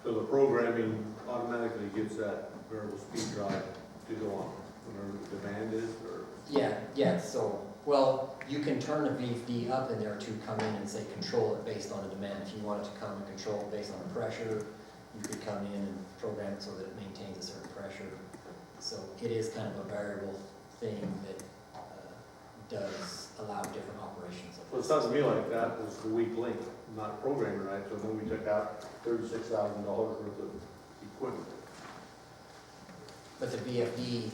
So the programming automatically gets that variable speed drive to go on whenever the demand is, or? Yeah, so, well, you can turn a VFD up in there to come in and say control it based on the demand. If you want it to come and control it based on the pressure, you could come in and program it so that it maintains a certain pressure. So it is kind of a variable thing that does allow different operations. Well, it sounds to me like that was the weak link, not programming right, so then we took out $36,000 worth of equipment. But the VFD,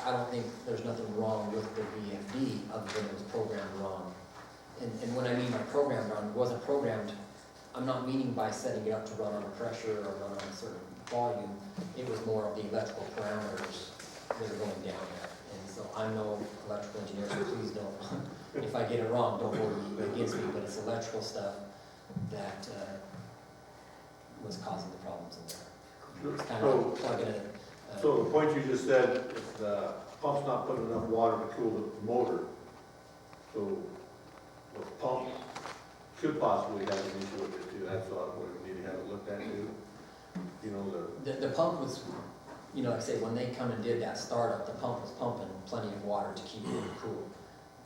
I don't think there's nothing wrong with the VFD other than it was programmed wrong. And when I mean by programmed wrong, it wasn't programmed, I'm not meaning by setting it up to run on a pressure or run on a certain volume. It was more of the electrical parameters that are going down there. And so I'm no electrical engineer, so please don't, if I get it wrong, don't hold me against me, but it's electrical stuff that was causing the problems in there. It's kind of plugging it. So the point you just said, if the pump's not putting enough water to cool the motor, so the pump could possibly have an issue with it too. That's what we need to have it looked at too. You know, The pump was, you know, like I say, when they come and did that startup, the pump was pumping plenty of water to keep it cool.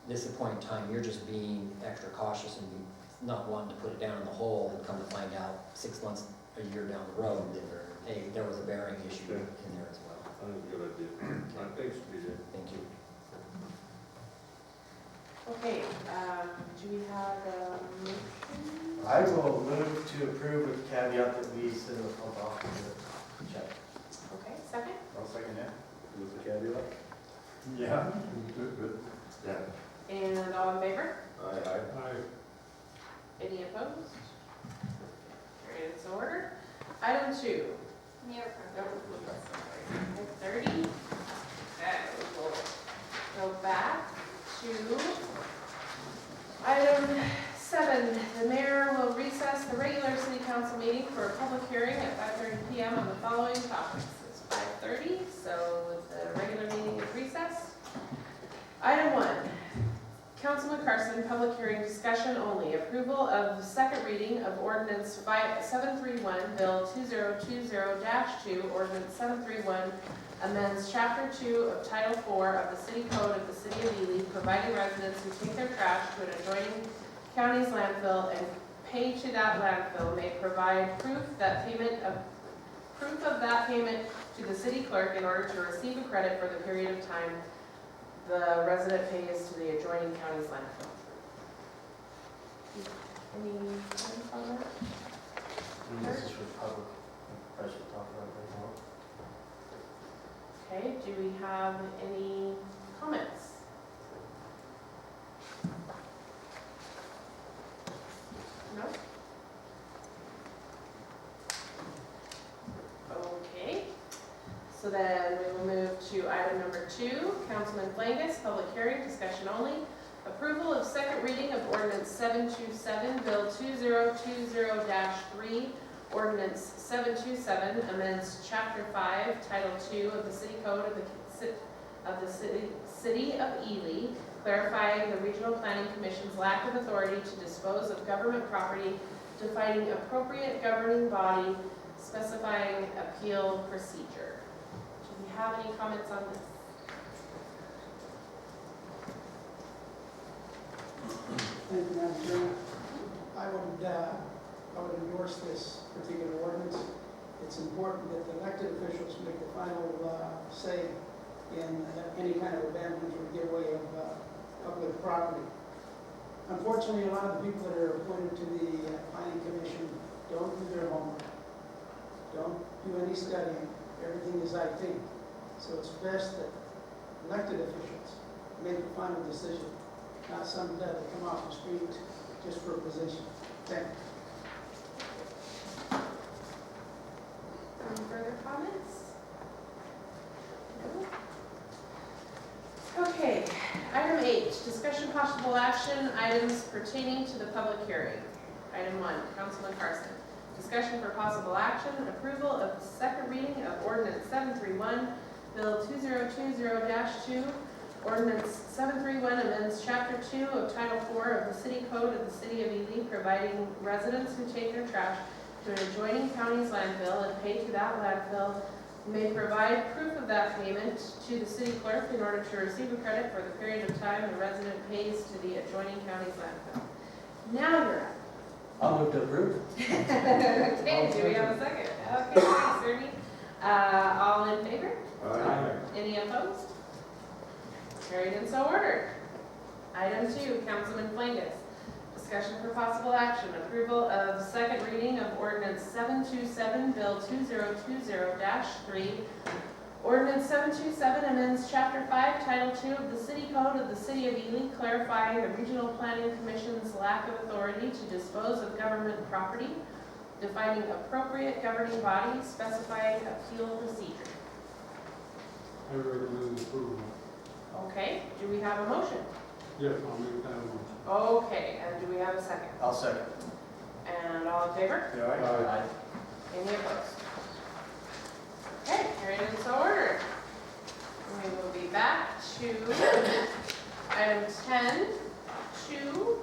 This point in time, you're just being extra cautious and not wanting to put it down in the hole and come to find out 6 months, a year down the road that, hey, there was a bearing issue in there as well. I think it's a good idea. All right, thanks, BJ. Thank you. Okay, do we have a motion? I will move to approve with caveat that we send the pump off to the check. Okay, second? I'll second that. With the caveat? Yeah. Good. Yeah. And all in favor? Aye. Any opposed? Carried and so ordered. Item 2. Nope. 30. Okay, we will go back to item 7. The mayor will recess the regular city council meeting for a public hearing at 5:30 p.m. on the following topics. It's 5:30, so the regular meeting is recessed. Item 1. Councilman Carson, public hearing discussion only. Approval of second reading of ordinance 731, Bill 2020-2, ordinance 731, amends Chapter 2 of Title 4 of the City Code of the City of Ely, providing residents who take their trash to an adjoining county's landfill and pay to that landfill may provide proof of that payment to the city clerk in order to receive a credit for the period of time the resident pays to the adjoining county's landfill. Any comments on that? This is for public, I should talk about it Okay, do we have any comments? No? Okay, so then we will move to item number 2, Councilman Blangus, public hearing, discussion only. Approval of second reading of ordinance 727, Bill 2020-3, ordinance 727 amends Chapter 5, Title 2 of the City Code of the City of Ely, clarifying the Regional Planning Commission's lack of authority to dispose of government property, defining appropriate governing body, specifying appeal procedure. Do we have any comments on this? Thank you, Madam Chairman. I would endorse this particular ordinance. It's important that the elected officials make the final say in any kind of abandonment or giveaway of public property. Unfortunately, a lot of the people that are appointed to the Planning Commission don't do their homework, don't do any studying. Everything is IT. So it's best that elected officials make the final decision, not some that come off the street just for a position. Thank you. Any further comments? No? Okay, item 8, discussion possible action items pertaining to the public hearing. Item 1, Councilman Carson. Discussion for possible action, approval of the second reading of ordinance 731, Bill 2020-2, ordinance 731 amends Chapter 2 of Title 4 of the City Code of the City of Ely, providing residents who take their trash to an adjoining county's landfill and pay to that landfill may provide proof of that payment to the city clerk in order to receive a credit for the period of time the resident pays to the adjoining county's landfill. Now you're up. I'll move to approve. Okay, do we have a second? Okay, thanks, Ernie. All in favor? Any opposed? Carried and so ordered. Item 2, Councilman Plingus. Discussion for possible action, approval of second reading of ordinance 727, Bill 2020-3. Ordinance 727 amends Chapter 5, Title 2 of the City Code of the City of Ely, clarifying the Regional Planning Commission's lack of authority to dispose of government property, defining appropriate governing body, specifying appeal procedure. I recommend approval. Okay, do we have a motion? Yes, I'll make that motion. Okay, and do we have a second? I'll second. And all in favor? Aye. Any opposed? Okay, carried and so ordered. We will be back to item 10, 2.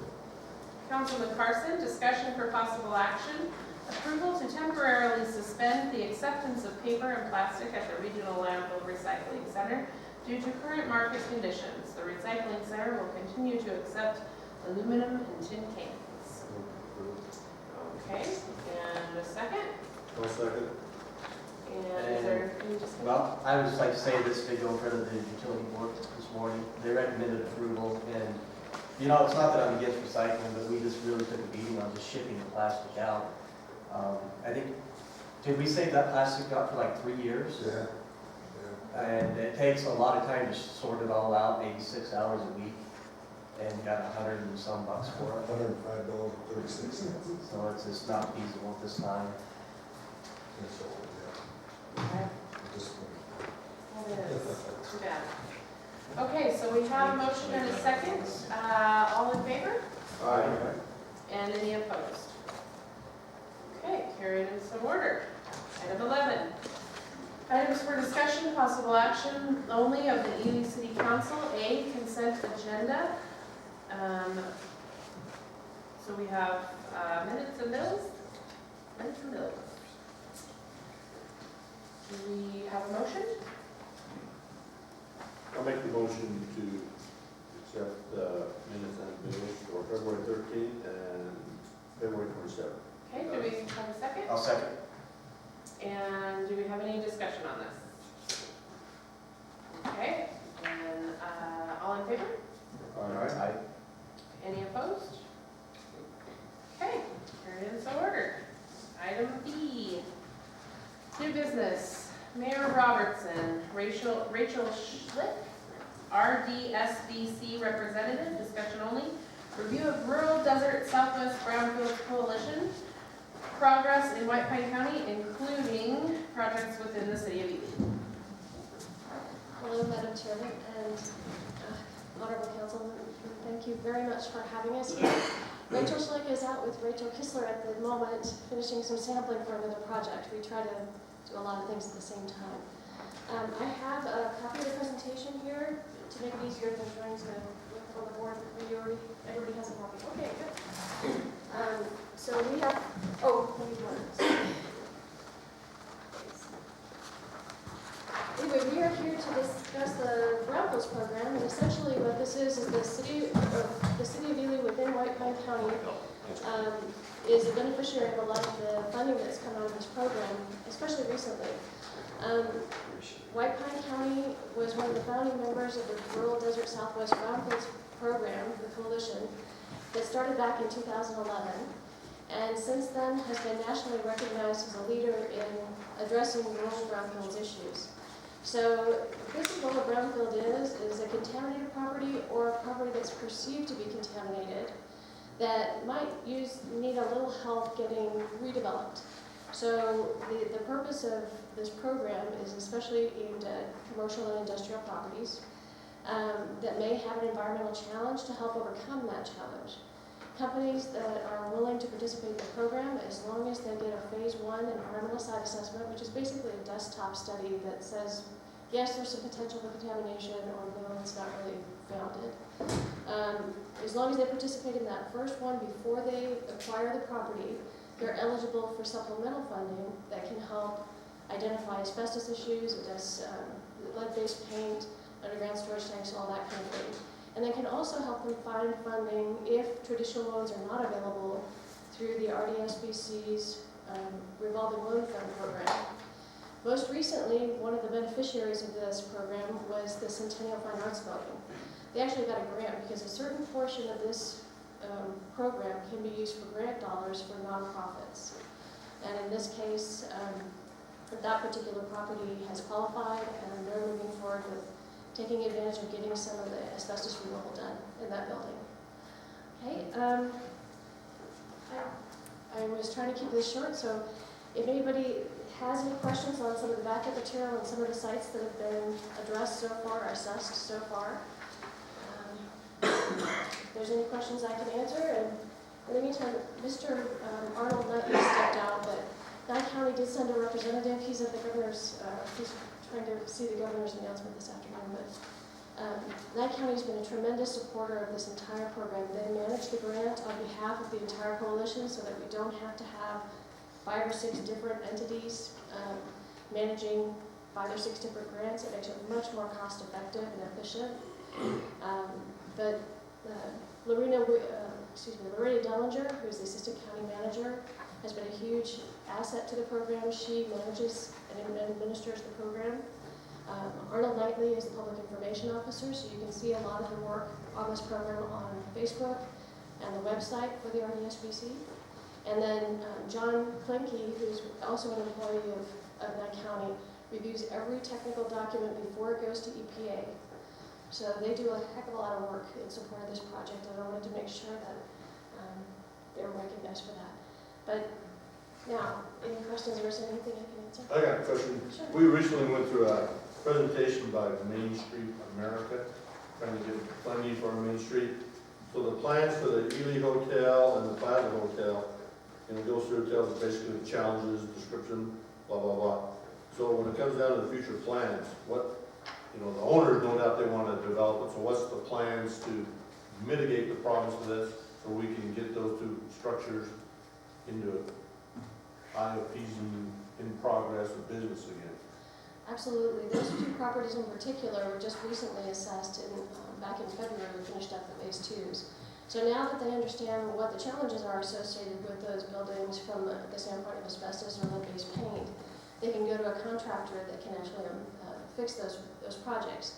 Councilman Carson, discussion for possible action, approval to temporarily suspend the acceptance of paper and plastic at the Regional Landfill Recycling Center due to current market conditions. The recycling center will continue to accept aluminum and tin cans. Okay, and a second? One second. And is there any discussion? Well, I would just like to say this did go in front of the utility board this morning. They recommended approval, and, you know, it's not that I'm against recycling, but we just really took a beating on just shipping the plastic out. I think, did we save that plastic out for like 3 years? Yeah. And it takes a lot of time to sort it all out, maybe 6 hours a week, and you got $100 and some bucks for it. $105.36. So it's just not feasible at this time. So, Okay. yeah, just, That is too bad. Okay, so we have a motion and a second. All in favor? And any opposed? Okay, carried and so ordered. Item 11. Items for discussion, possible action only of the Ely City Council. A, consent agenda. So we have minutes and bills. Minutes and bills. Do we have a motion? I'll make the motion to accept the minutes and bills for February 13th and February 27th. Okay, do we have a second? I'll second. And do we have any discussion on this? Okay, and all in favor? Aye. Any opposed? Okay, carried and so ordered. Item B, new business. Mayor Robertson, Rachel Schlick, RDSBC representative, discussion only. Review of Rural Desert Southwest Brownfield Coalition, progress in White Pine County, including projects within the city of Ely. Hello, Madam Chairman and Honorable Council. Thank you very much for having us here. Rachel Schlick is out with Rachel Kistler at the moment, finishing some sampling for another project. We try to do a lot of things at the same time. I have a copy of the presentation here to make it easier than trying to look on the board. Everybody has a copy. Okay, good. So we have, let me run. Anyway, we are here to discuss the Brownfields program, and essentially what this is the city of Ely within White Pine County is a beneficiary of a lot of the funding that's come out of this program, especially recently. White Pine County was one of the founding members of the Rural Desert Southwest Brownfields program, the coalition, that started back in 2011, and since then has been nationally recognized as a leader in addressing rural brownfields issues. So basically what a brownfield is a contaminated property or a property that's perceived to be contaminated that might need a little help getting redeveloped. So the purpose of this program is especially aimed at commercial and industrial properties that may have an environmental challenge to help overcome that challenge. Companies that are willing to participate in the program, as long as they get a phase 1 environmental site assessment, which is basically a desktop study that says, yes, there's some potential for contamination, or no, it's not really founded. As long as they participate in that first one before they acquire the property, they're eligible for supplemental funding that can help identify asbestos issues, it does lead-based paint, underground storage tanks, all that kind of thing. And they can also help them find funding if traditional loans are not available through the RDSBC's revolving loan fund program. Most recently, one of the beneficiaries of this program was the Centennial Fine Arts Building. They actually got a grant because a certain portion of this program can be used for grant dollars for nonprofits. And in this case, that particular property has qualified and they're moving forward with taking advantage of getting some of the asbestos removal done in that building. Okay, I was trying to keep this short, so if anybody has any questions on some of the backup material and some of the sites that have been addressed so far, or assessed so far, if there's any questions I can answer. And in the meantime, Mr. Arnold Knightley stepped out, but Nye County did send a representative. He's at the governor's, he's trying to see the governor's announcement this afternoon, but Nye County's been a tremendous supporter of this entire program. They manage the grant on behalf of the entire coalition so that we don't have to have 5 or 6 different entities managing 5 or 6 different grants. It makes it much more cost effective and efficient. But Lorena Dellinger, who is the assistant county manager, has been a huge asset to the program. She manages and administers the program. Arnold Knightley is the public information officer, so you can see a lot of the work on this program on Facebook and the website for the RDSBC. And then John Klinke, who's also an employee of Nye County, reviews every technical document before it goes to EPA. So they do a heck of a lot of work in support of this project, and I wanted to make sure that they're recognized for that. But now, any questions or is there anything I can answer? I got a question. Sure. We recently went through a presentation by Main Street America, trying to get funding for Main Street. So the plans for the Ely Hotel and the Plaza Hotel, and it goes through, it tells basically the challenges, description, blah, blah, blah. So when it comes down to the future plans, what, the owners, no doubt they want to develop it, so what's the plans to mitigate the problems of this, so we can get those 2 structures into IOPs in progress of business again? Absolutely. Those 2 properties in particular were just recently assessed back in February. We finished up the phase 2s. So now that they understand what the challenges are associated with those buildings from the standpoint of asbestos or lead-based paint, they can go to a contractor that can actually fix those projects.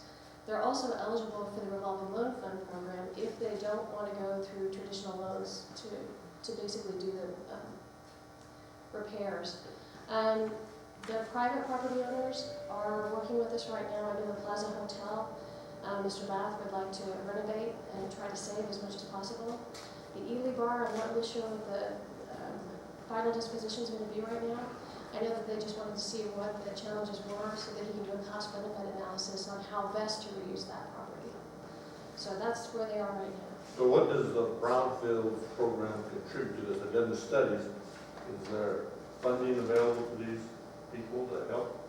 They're also eligible for the revolving loan fund program if they don't want to go through traditional loans to basically do the repairs. The private property owners are working with us right now. I know the Plaza Hotel, Mr. Bath would like to renovate and try to save as much as possible. The Ely Bar, I'm not really sure what the final disposition is going to be right now. I know that they just wanted to see what the challenges were so that he can do a cost-benefit analysis on how best to reuse that property. So that's where they are right now. So what does the Brownfield program contribute to this? I've done the studies. Is there funding available to these people to help?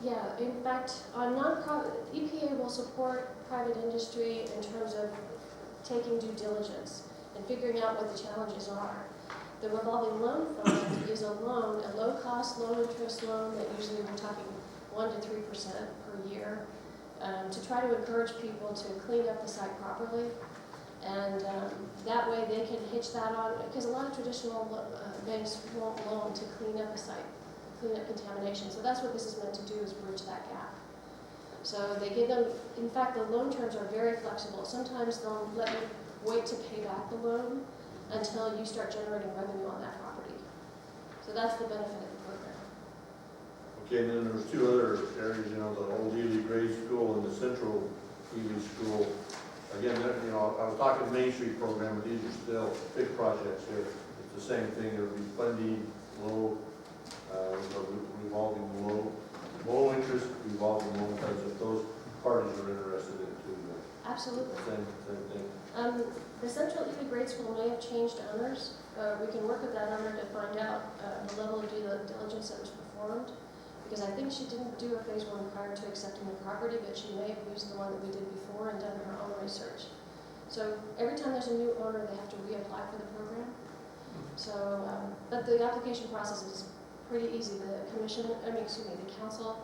Yeah, in fact, on nonprofit, EPA will support private industry in terms of taking due diligence and figuring out what the challenges are. The revolving loan fund is a loan, a low-cost, low-interest loan that usually we're talking 1 to 3% per year, to try to encourage people to clean up the site properly. And that way they can hitch that on, because a lot of traditional banks won't loan to clean up a site, clean up contamination. So that's what this is meant to do, is bridge that gap. So they give them, in fact, the loan terms are very flexible. Sometimes they'll let you wait to pay back the loan until you start generating revenue on that property. So that's the benefit of the program. Okay, and then there's 2 other areas, the old Ely grade school and the central Ely school. Again, I was talking Main Street program, but these are still big projects here. It's the same thing. There'll be funding, revolving low interest revolving loan funds if those parties are interested in it too. Absolutely. Same thing. The Central Ely Grade School may have changed owners. We can work with that owner to find out the level of due diligence that was performed, because I think she didn't do a phase 1 prior to accepting the property, but she may have used the one that we did before and done her own research. So every time there's a new owner, they have to reapply for the program. So, but the application process is pretty easy. The commission, the council